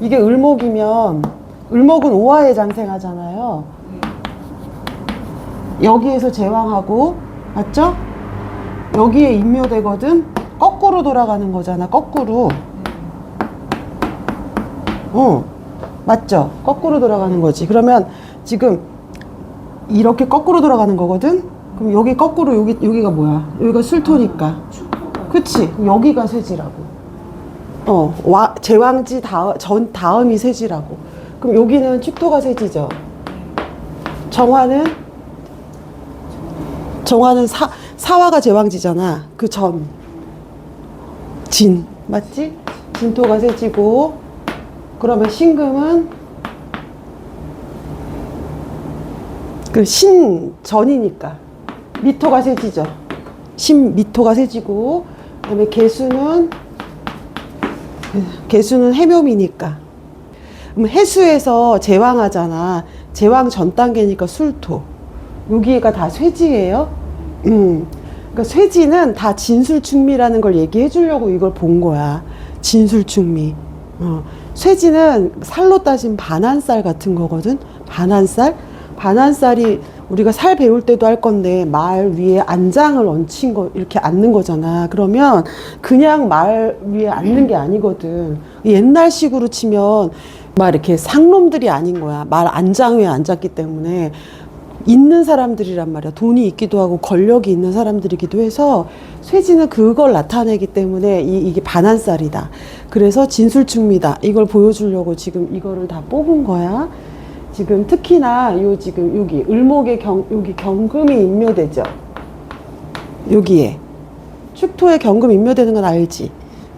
이게 을목이면 을목은 오화에 장생하잖아요. 여기에서 제왕하고 맞죠? 여기에 인묘되거든. 거꾸로 돌아가는 거잖아. 거꾸로. 맞죠? 거꾸로 돌아가는 거지. 그러면 지금 이렇게 거꾸로 돌아가는 거거든. 그럼 여기 거꾸로 여기가 뭐야? 여기가 술토니까. 그치? 여기가 쇠지라고. 제왕지 다음이 쇠지라고. 그럼 여기는 축토가 쇠지죠. 정화는 사화가 제왕지잖아. 그 전. 진. 맞지? 진토가 쇠지고. 그러면 신금은 그 신전이니까. 미토가 쇠지죠. 신미토가 쇠지고. 그 다음에 개수는 해묘미니까. 그럼 해수에서 제왕하잖아. 제왕 전 단계니까 술토. 여기가 다 쇠지예요. 그러니까 쇠지는 다 진술충미라는 걸 얘기해 주려고 이걸 본 거야. 진술충미. 쇠지는 살로 따진 반한쌀 같은 거거든. 반한쌀이 우리가 살 배울 때도 할 건데 말 위에 안장을 얹힌 거 이렇게 앉는 거잖아. 그러면 그냥 말 위에 앉는 게 아니거든. 옛날식으로 치면 막 이렇게 상놈들이 아닌 거야. 말 안장 위에 앉았기 때문에 있는 사람들이란 말이야. 돈이 있기도 하고 권력이 있는 사람들이기도 해서 쇠지는 그걸 나타내기 때문에 이게 반한쌀이다. 그래서 진술충미다. 이걸 보여주려고 지금 이거를 다 뽑은 거야. 지금 특히나 지금 여기 을목의 여기 경금이 인묘되죠. 여기에 축토에 경금 인묘되는 건 알지?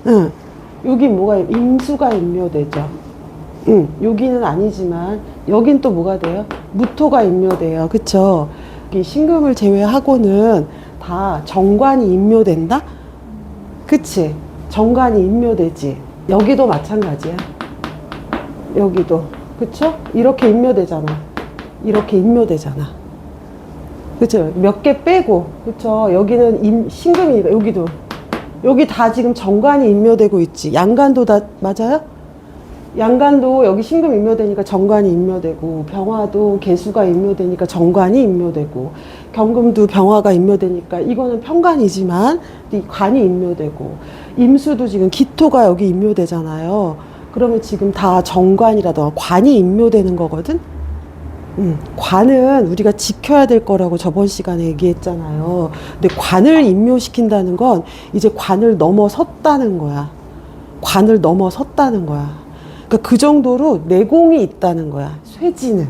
응. 여기 뭐가 임수가 인묘되죠. 응. 여기는 아니지만 여긴 또 뭐가 돼요? 무토가 인묘돼요. 그쵸? 여기 신금을 제외하고는 다 정관이 인묘된다? 그치? 정관이 인묘되지. 여기도 마찬가지야. 여기도. 그쵸? 이렇게 인묘되잖아. 이렇게 인묘되잖아. 그쵸? 몇 개 빼고. 그쵸? 여기는 신금이니까, 여기도. 여기 다 지금 정관이 인묘되고 있지. 양간도 다, 맞아요? 양간도 여기 신금 인묘되니까 정관이 인묘되고, 병화도 개수가 인묘되니까 정관이 인묘되고, 경금도 병화가 인묘되니까 이거는 편관이지만, 이 관이 인묘되고, 임수도 지금 기토가 여기 인묘되잖아요. 그러면 지금 다 정관이라던가 관이 인묘되는 거거든? 관은 우리가 지켜야 될 거라고 저번 시간에 얘기했잖아요. 근데 관을 인묘시킨다는 건 이제 관을 넘어섰다는 거야. 관을 넘어섰다는 거야. 그러니까 그 정도로 내공이 있다는 거야. 쇠지는.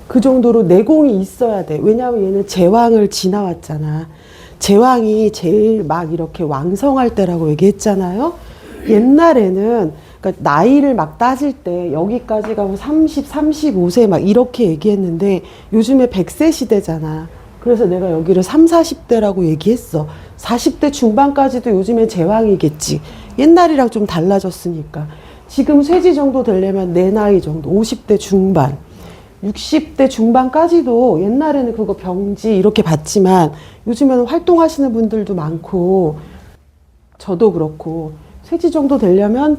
그 정도로 내공이 있어야 돼. 왜냐하면 얘는 제왕을 지나왔잖아. 제왕이 제일 막 이렇게 왕성할 때라고 얘기했잖아요. 옛날에는 그러니까 나이를 막 따질 때 여기까지 가면 30, 35세 막 이렇게 얘기했는데 요즘에 100세 시대잖아. 그래서 내가 여기를 3, 40대라고 얘기했어. 40대 중반까지도 요즘엔 제왕이겠지. 옛날이랑 좀 달라졌으니까. 지금 쇠지 정도 되려면 내 나이 정도, 50대 중반, 60대 중반까지도 옛날에는 그거 병지 이렇게 봤지만 요즘에는 활동하시는 분들도 많고 저도 그렇고 쇠지 정도 되려면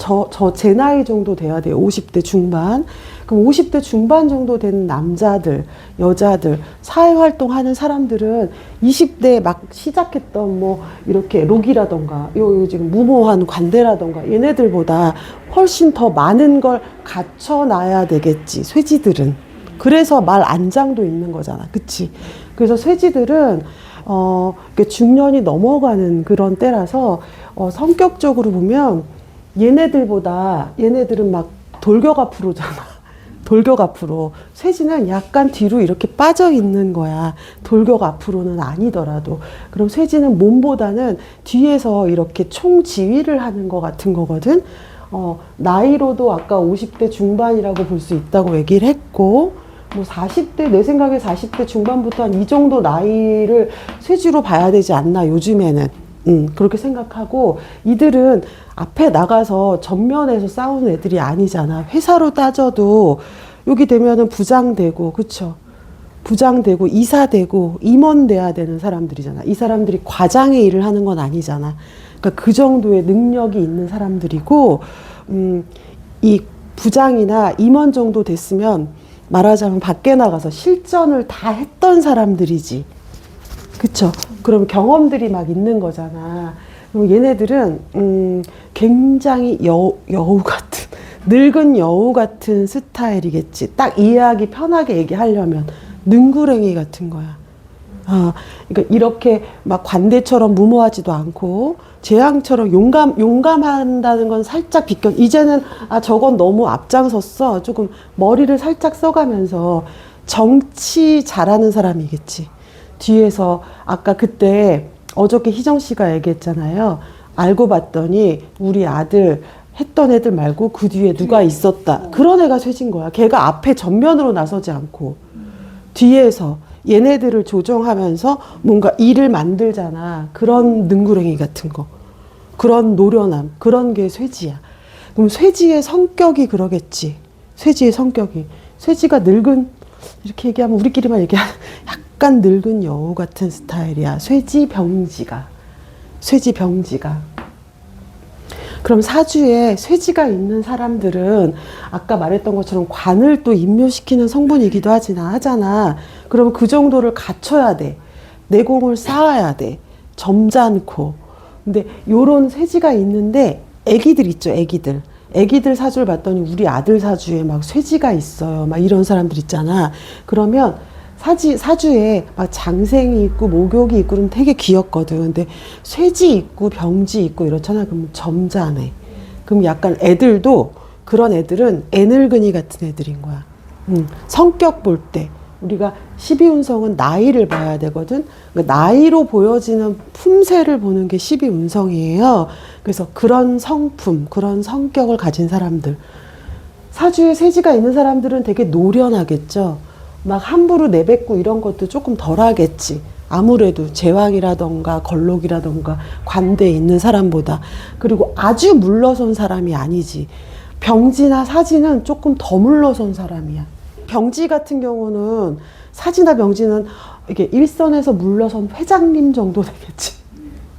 제 나이 정도 돼야 돼요. 50대 중반. 그럼 50대 중반 정도 된 남자들, 여자들, 사회활동하는 사람들은 20대에 막 시작했던 뭐 이렇게 록이라던가 요 지금 무모한 관대라던가 얘네들보다 훨씬 더 많은 걸 갖춰놔야 되겠지. 쇠지들은. 그래서 말 안장도 있는 거잖아. 그치? 그래서 쇠지들은 중년이 넘어가는 그런 때라서 성격적으로 보면 얘네들은 막 돌격 앞으로잖아. 돌격 앞으로. 쇠지는 약간 뒤로 이렇게 빠져 있는 거야. 돌격 앞으로는 아니더라도. 그럼 쇠지는 몸보다는 뒤에서 이렇게 총지휘를 하는 것 같은 거거든. 나이로도 아까 50대 중반이라고 볼 수 있다고 얘기를 했고, 뭐 40대, 내 생각에 40대 중반부터 한 이 정도 나이를 쇠지로 봐야 되지 않나, 요즘에는. 그렇게 생각하고, 이들은 앞에 나가서 전면에서 싸우는 애들이 아니잖아. 회사로 따져도 여기 되면은 부장되고, 그쵸? 부장되고, 이사되고, 임원 돼야 되는 사람들이잖아. 이 사람들이 과장의 일을 하는 건 아니잖아. 그러니까 그 정도의 능력이 있는 사람들이고, 이 부장이나 임원 정도 됐으면 말하자면 밖에 나가서 실전을 다 했던 사람들이지. 그쵸? 그럼 경험들이 막 있는 거잖아. 그럼 얘네들은 굉장히 여우 같은, 늙은 여우 같은 스타일이겠지. 딱 이해하기 편하게 얘기하려면 능구랭이 같은 거야. 그러니까 이렇게 막 관대처럼 무모하지도 않고 재앙처럼 용감한다는 건 살짝 비껴. 이제는 저건 너무 앞장섰어. 조금 머리를 살짝 써가면서 정치 잘하는 사람이겠지. 뒤에서 아까 그때 어저께 희정 씨가 얘기했잖아요. 알고 봤더니 우리 아들 했던 애들 말고 그 뒤에 누가 있었다. 그런 애가 쇠진 거야. 걔가 앞에 전면으로 나서지 않고 뒤에서 얘네들을 조정하면서 뭔가 일을 만들잖아. 그런 능구랭이 같은 거. 그런 노련함. 그런 게 쇠지야. 그럼 쇠지의 성격이 그러겠지. 쇠지의 성격이. 쇠지가 늙은, 이렇게 얘기하면 우리끼리만 얘기하면 약간 늙은 여우 같은 스타일이야. 쇠지 병지가. 쇠지 병지가. 그럼 사주에 쇠지가 있는 사람들은 아까 말했던 것처럼 관을 또 임묘시키는 성분이기도 하잖아. 그러면 그 정도를 갖춰야 돼. 내공을 쌓아야 돼. 점잖고. 근데 요런 쇠지가 있는데 애기들 있죠, 애기들. 애기들 사주를 봤더니 우리 아들 사주에 막 쇠지가 있어요. 막 이런 사람들 있잖아. 그러면 사주에 막 장생이 있고 목욕이 있고 그럼 되게 귀엽거든. 근데 쇠지 있고 병지 있고 이렇잖아. 그럼 점잖해. 그럼 약간 애들도 그런 애들은 애늙은이 같은 애들인 거야. 성격 볼 때 우리가 12운성은 나이를 봐야 되거든. 그러니까 나이로 보여지는 품새를 보는 게 12운성이에요. 그래서 그런 성품, 그런 성격을 가진 사람들. 사주에 쇠지가 있는 사람들은 되게 노련하겠죠. 막 함부로 내뱉고 이런 것도 조금 덜 하겠지. 아무래도 제왕이라던가 걸록이라던가 관대에 있는 사람보다. 그리고 아주 물러선 사람이 아니지. 병지나 사지는 조금 더 물러선 사람이야. 병지 같은 경우는 사지나 병지는 이게 일선에서 물러선 회장님 정도 되겠지.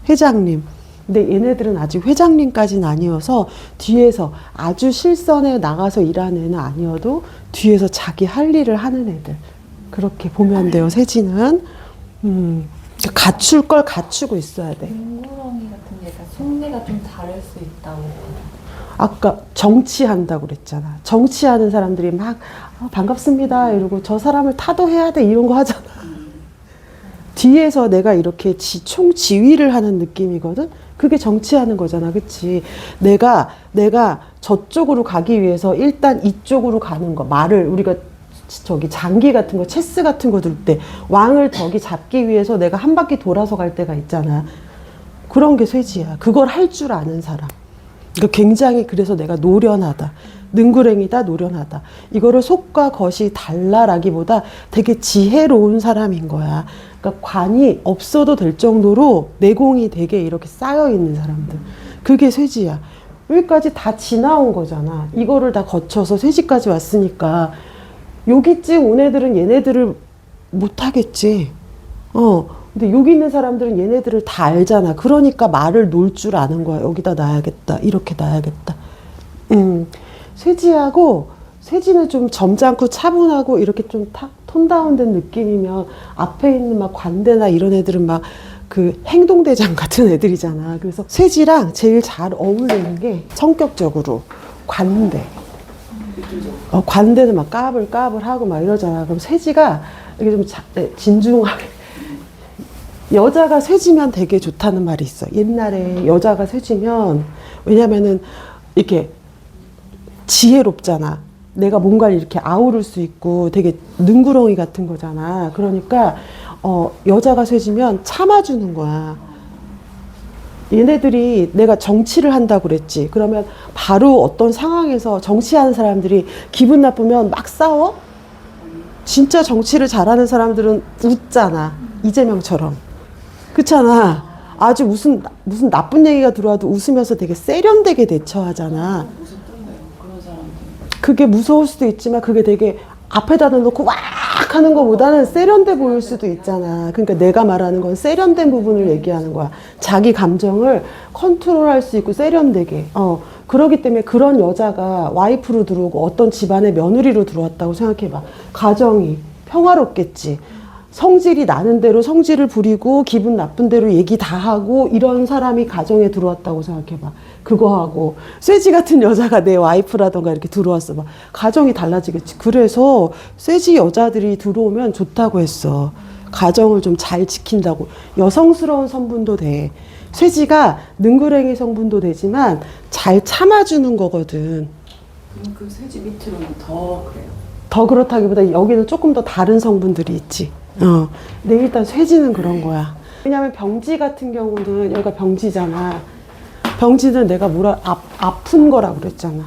회장님. 근데 얘네들은 아직 회장님까지는 아니어서 뒤에서 아주 실선에 나가서 일하는 애는 아니어도 뒤에서 자기 할 일을 하는 애들. 그렇게 보면 돼요, 세지는. 갖출 걸 갖추고 있어야 돼. 능구렁이 같은 게 속내가 좀 다를 수 있다고. 아까 정치한다고 그랬잖아. 정치하는 사람들이 막 반갑습니다 이러고 저 사람을 타도해야 돼 이런 거 하잖아. 뒤에서 내가 이렇게 총지휘를 하는 느낌이거든. 그게 정치하는 거잖아. 그치? 내가 저쪽으로 가기 위해서 일단 이쪽으로 가는 거. 말을 우리가 저기 장기 같은 거, 체스 같은 거 둘 때 왕을 저기 잡기 위해서 내가 한 바퀴 돌아서 갈 때가 있잖아. 그런 게 쇠지야. 그걸 할 줄 아는 사람. 그러니까 굉장히 그래서 내가 노련하다. 능구랭이다, 노련하다. 이거를 속과 겉이 달라라기보다 되게 지혜로운 사람인 거야. 그러니까 관이 없어도 될 정도로 내공이 되게 이렇게 쌓여 있는 사람들. 그게 쇠지야. 여기까지 다 지나온 거잖아. 이거를 다 거쳐서 쇠지까지 왔으니까 여기쯤 온 애들은 얘네들을 못 하겠지. 근데 여기 있는 사람들은 얘네들을 다 알잖아. 그러니까 말을 놓을 줄 아는 거야. 여기다 놔야겠다. 이렇게 놔야겠다. 쇠지하고 쇠지는 좀 점잖고 차분하고 이렇게 좀 톤 다운된 느낌이면 앞에 있는 막 관대나 이런 애들은 막 그 행동대장 같은 애들이잖아. 그래서 쇠지랑 제일 잘 어울리는 게 성격적으로 관대. 관대는 막 까불까불하고 막 이러잖아. 그럼 쇠지가 이게 좀 진중하게. 여자가 쇠지면 되게 좋다는 말이 있어. 옛날에 여자가 쇠지면, 왜냐면은 이렇게 지혜롭잖아. 내가 뭔가를 이렇게 아우를 수 있고 되게 능구렁이 같은 거잖아. 그러니까 여자가 쇠지면 참아주는 거야. 얘네들이 내가 정치를 한다고 그랬지. 그러면 바로 어떤 상황에서 정치하는 사람들이 기분 나쁘면 막 싸워? 진짜 정치를 잘하는 사람들은 웃잖아. 이재명처럼. 그렇잖아. 아주 무슨 나쁜 얘기가 들어와도 웃으면서 되게 세련되게 대처하잖아. 그게 무서울 수도 있지만 그게 되게 앞에다 놓고 와 하는 것보다는 세련돼 보일 수도 있잖아. 그러니까 내가 말하는 건 세련된 부분을 얘기하는 거야. 자기 감정을 컨트롤할 수 있고 세련되게. 그러기 때문에 그런 여자가 와이프로 들어오고 어떤 집안의 며느리로 들어왔다고 생각해봐. 가정이 평화롭겠지. 성질이 나는 대로 성질을 부리고 기분 나쁜 대로 얘기 다 하고 이런 사람이 가정에 들어왔다고 생각해봐. 그거 하고 쇠지 같은 여자가 내 와이프라던가 이렇게 들어왔어 봐. 가정이 달라지겠지. 그래서 쇠지 여자들이 들어오면 좋다고 했어. 가정을 좀 잘 지킨다고. 여성스러운 성분도 돼. 쇠지가 능구랭이 성분도 되지만 잘 참아주는 거거든. 그럼 그 쇠지 밑으로는 더 그래요? 더 그렇다기보다 여기는 조금 더 다른 성분들이 있지. 근데 일단 쇠지는 그런 거야. 왜냐면 병지 같은 경우는 여기가 병지잖아. 병지는 내가 아픈 거라 그랬잖아.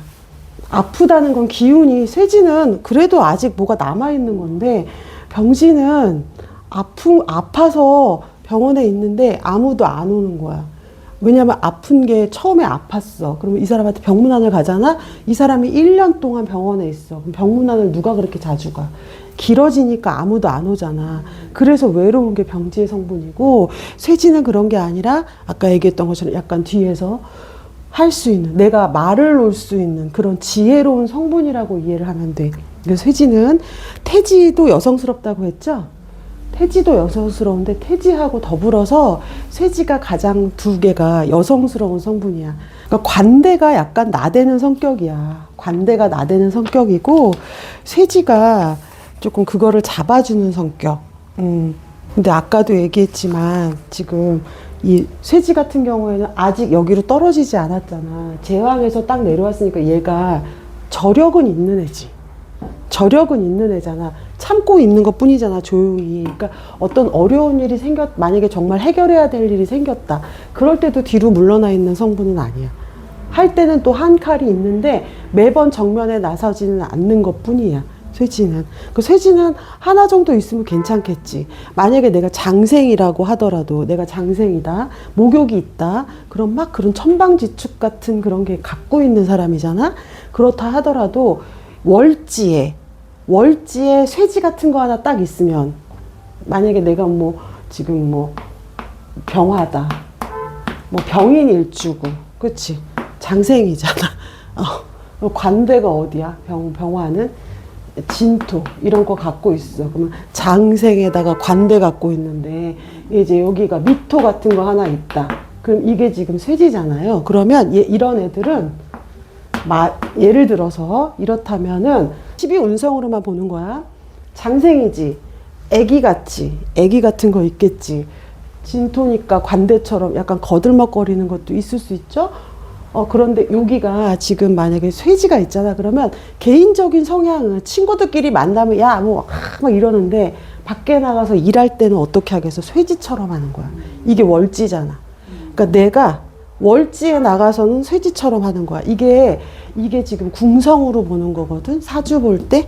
아프다는 건 기운이, 쇠지는 그래도 아직 뭐가 남아있는 건데, 병지는 아파서 병원에 있는데 아무도 안 오는 거야. 왜냐면 아픈 게 처음에 아팠어. 그러면 이 사람한테 병문안을 가잖아? 이 사람이 1년 동안 병원에 있어. 그럼 병문안을 누가 그렇게 자주 가? 길어지니까 아무도 안 오잖아. 그래서 외로운 게 병지의 성분이고, 쇠지는 그런 게 아니라 아까 얘기했던 것처럼 약간 뒤에서 할 수 있는, 내가 말을 놓을 수 있는 그런 지혜로운 성분이라고 이해를 하면 돼. 그래서 쇠지는, 태지도 여성스럽다고 했죠? 태지도 여성스러운데 태지하고 더불어서 쇠지가 가장 두 개가 여성스러운 성분이야. 그러니까 관대가 약간 나대는 성격이야. 관대가 나대는 성격이고, 쇠지가 조금 그거를 잡아주는 성격. 근데 아까도 얘기했지만 지금 이 쇠지 같은 경우에는 아직 여기로 떨어지지 않았잖아. 제왕에서 딱 내려왔으니까 얘가 저력은 있는 애지. 저력은 있는 애잖아. 참고 있는 것 뿐이잖아, 조용히. 그러니까 어떤 어려운 일이 만약에 정말 해결해야 될 일이 생겼다. 그럴 때도 뒤로 물러나 있는 성분은 아니야. 할 때는 또 한 칼이 있는데 매번 정면에 나서지는 않는 것 뿐이야. 쇠지는. 그 쇠지는 하나 정도 있으면 괜찮겠지. 만약에 내가 장생이라고 하더라도, 내가 장생이다, 목욕이 있다, 그럼 막 그런 천방지축 같은 그런 게 갖고 있는 사람이잖아. 그렇다 하더라도 월지에 쇠지 같은 거 하나 딱 있으면, 만약에 내가 지금 병화다, 병인 일주고, 그치? 장생이잖아. 관대가 어디야? 병화는 진토 이런 거 갖고 있어. 그러면 장생에다가 관대 갖고 있는데, 이제 여기가 미토 같은 거 하나 있다. 그럼 이게 지금 쇠지잖아요. 그러면 이런 애들은 예를 들어서 이렇다면은 12운성으로만 보는 거야. 장생이지. 애기 같은 거 있겠지. 진토니까 관대처럼 약간 거들먹거리는 것도 있을 수 있죠. 그런데 여기가 지금 만약에 쇠지가 있잖아. 그러면 개인적인 성향은 친구들끼리 만나면 막 이러는데, 밖에 나가서 일할 때는 어떻게 하겠어? 쇠지처럼 하는 거야. 이게 월지잖아. 그러니까 내가 월지에 나가서는 쇠지처럼 하는 거야. 이게 지금 궁성으로 보는 거거든. 사주 볼 때.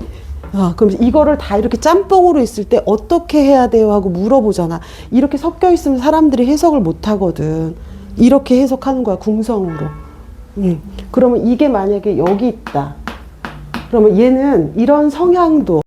그럼 이거를 다 이렇게 짬뽕으로 있을 때 어떻게 해야 돼요? 하고 물어보잖아. 이렇게 섞여 있으면 사람들이 해석을 못 하거든. 이렇게 해석하는 거야, 궁성으로. 그러면 이게 만약에 여기 있다. 그러면 얘는 이런 성향도